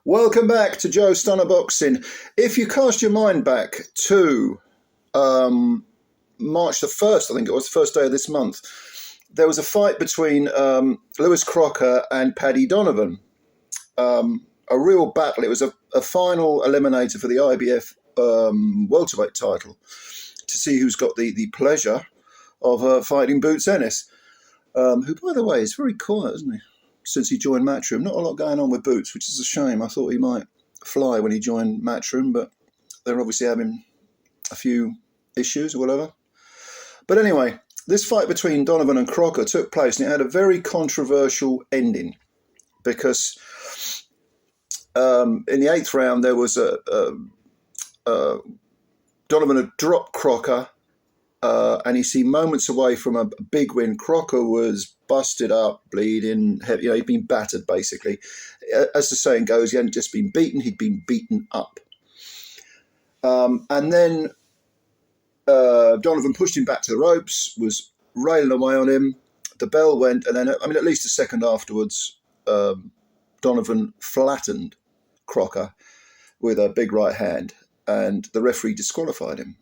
Welcome back to Joe Stunner Boxing. If you cast your mind back to March the 1st, I think it was the first day of this month, there was a fight between Lewis Crocker and Paddy Donovan. A real battle. It was a final eliminator for the IBF welterweight title to see who's got the pleasure of fighting Boots Ennis, who, by the way, is very quiet, isn't he? Since he joined Matchroom. Not a lot going on with Boots, which is a shame. I thought he might fly when he joined Matchroom, but they're obviously having a few issues or whatever. But anyway, this fight between Donovan and Crocker took place, and it had a very controversial ending because in the 8th round there was Donovan had dropped Crocker, and he seemed moments away from a big win. Crocker was busted up, bleeding, he'd been battered basically. As the saying goes, he hadn't just been beaten, he'd been beaten up. And then Donovan pushed him back to the ropes, was railing away on him. The bell went, and then, at least a second afterwards, Donovan flattened Crocker with a big right hand, and the referee disqualified him.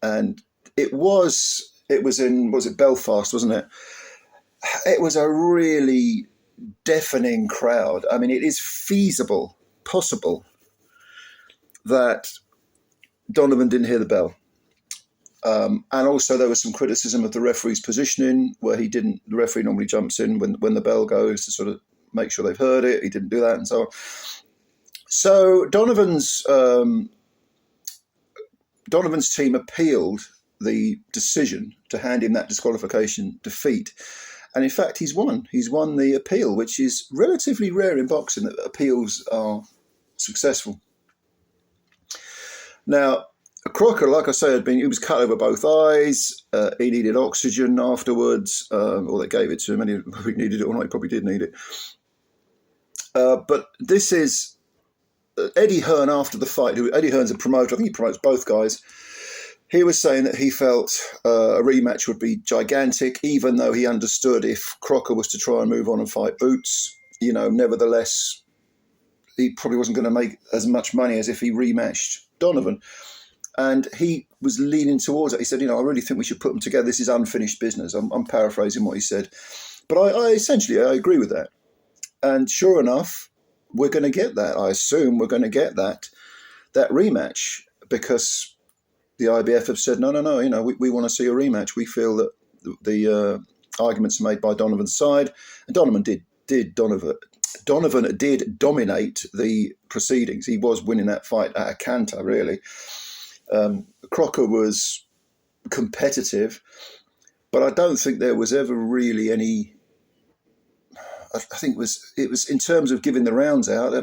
And it was in Belfast, wasn't it? It was a really deafening crowd. It is possible that Donovan didn't hear the bell. And also there was some criticism of the referee's positioning, where the referee normally jumps in when the bell goes to sort of make sure they've heard it. He didn't do that and so on. So Donovan's team appealed the decision to hand him that disqualification defeat. And in fact, he's won. He's won the appeal, which is relatively rare in boxing that appeals are successful. Now, Crocker, like I say, he was cut over both eyes. He needed oxygen afterwards, or they gave it to him, and he probably needed it, or not, he probably did need it. But this is Eddie Hearn after the fight. Eddie Hearn's a promoter. I think he promotes both guys. He was saying that he felt a rematch would be gigantic, even though he understood if Crocker was to try and move on and fight Boots, nevertheless, he probably wasn't going to make as much money as if he rematched Donovan. And he was leaning towards it. He said, I really think we should put them together. This is unfinished business. I'm paraphrasing what he said. But I essentially agree with that. And sure enough, we're going to get that. I assume we're going to get that rematch, because the IBF have said, no, we want to see a rematch. We feel that the arguments made by Donovan's side, and Donovan did dominate the proceedings. He was winning that fight at a canter, really. Crocker was competitive, but I don't think there was ever really any. I think it was in terms of giving the rounds out.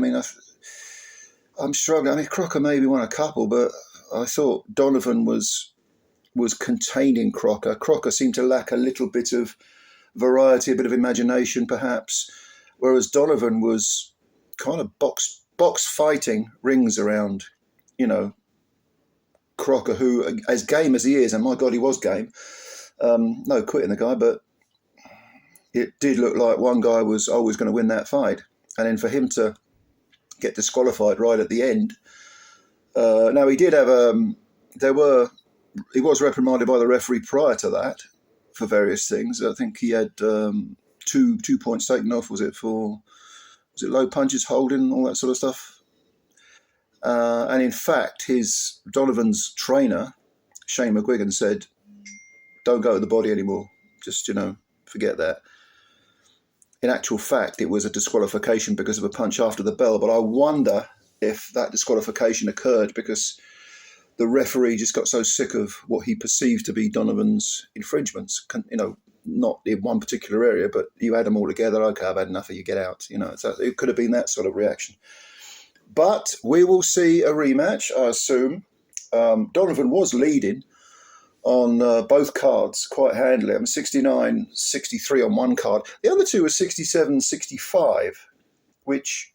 I'm struggling. Crocker maybe won a couple, but I thought Donovan was containing Crocker. Crocker seemed to lack a little bit of variety, a bit of imagination, perhaps, whereas Donovan was kind of box fighting rings around, Crocker, who, as game as he is, and my God, he was game. No quitting the guy, but it did look like one guy was always going to win that fight, and then for him to get disqualified right at the end. Now he did have he was reprimanded by the referee prior to that for various things. I think he had 2 points taken off. Was it low punches, holding, all that sort of stuff? And in fact, Donovan's trainer, Shane McGuigan, said, "Don't go to the body anymore. Just forget that." In actual fact, it was a disqualification because of a punch after the bell. But I wonder if that disqualification occurred because the referee just got so sick of what he perceived to be Donovan's infringements, not in one particular area, but you add them all together. Okay, I've had enough of you, get out. So it could have been that sort of reaction. But we will see a rematch, I assume. Donovan was leading on both cards quite handily. 69-63 on one card. The other two were 67-65, which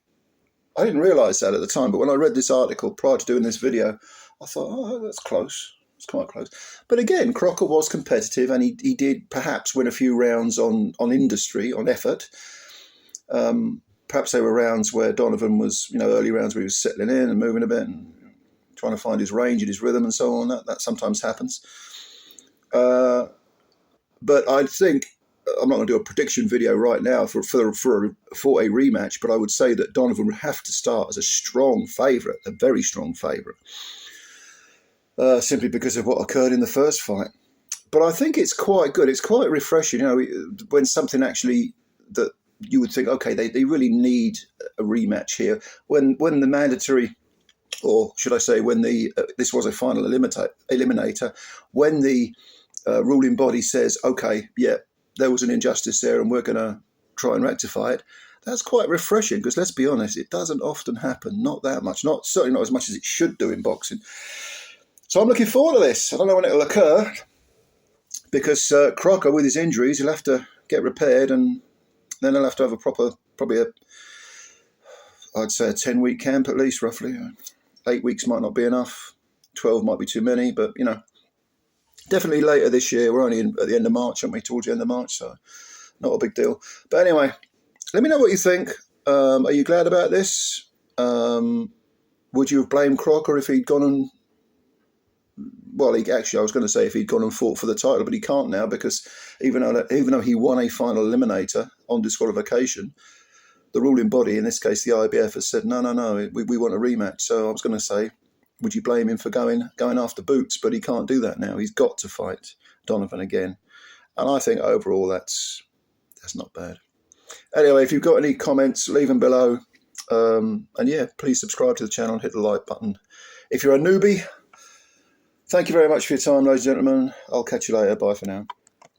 I didn't realise that at the time, but when I read this article prior to doing this video, I thought, oh, that's close. It's quite close. But again, Crocker was competitive, and he did perhaps win a few rounds on industry, on effort. perhaps there were rounds where Donovan was, early rounds where he was settling in and moving a bit and trying to find his range and his rhythm and so on. That sometimes happens. But I think, I'm not going to do a prediction video right now for a rematch, but I would say that Donovan would have to start as a strong favourite, a very strong favourite, simply because of what occurred in the first fight. But I think it's quite good. It's quite refreshing, when something actually that you would think, okay, they really need a rematch here. When the mandatory, or should I say, when this was a final eliminator, when the ruling body says, okay, yeah, there was an injustice there and we're going to try and rectify it, that's quite refreshing, because let's be honest, it doesn't often happen, not that much, certainly not as much as it should do in boxing. So I'm looking forward to this. I don't know when it'll occur, because Crocker, with his injuries, he'll have to get repaired, and then he'll have to have I'd say a 10-week camp at least, roughly. 8 weeks might not be enough. 12 might be too many, but, definitely later this year. We're only at the end of March, aren't we? Towards the end of March, so not a big deal. But anyway, let me know what you think. Are you glad about this? Would you have blamed Crocker if he'd gone and... Well, I was going to say if he'd gone and fought for the title, but he can't now, because even though he won a final eliminator on disqualification, the ruling body, in this case the IBF, has said, no, we want a rematch. So I was going to say, would you blame him for going after Boots? But he can't do that now. He's got to fight Donovan again. And I think overall that's not bad. Anyway, if you've got any comments, leave them below. And yeah, please subscribe to the channel and hit the like button. If you're a newbie, thank you very much for your time, ladies and gentlemen. I'll catch you later. Bye for now.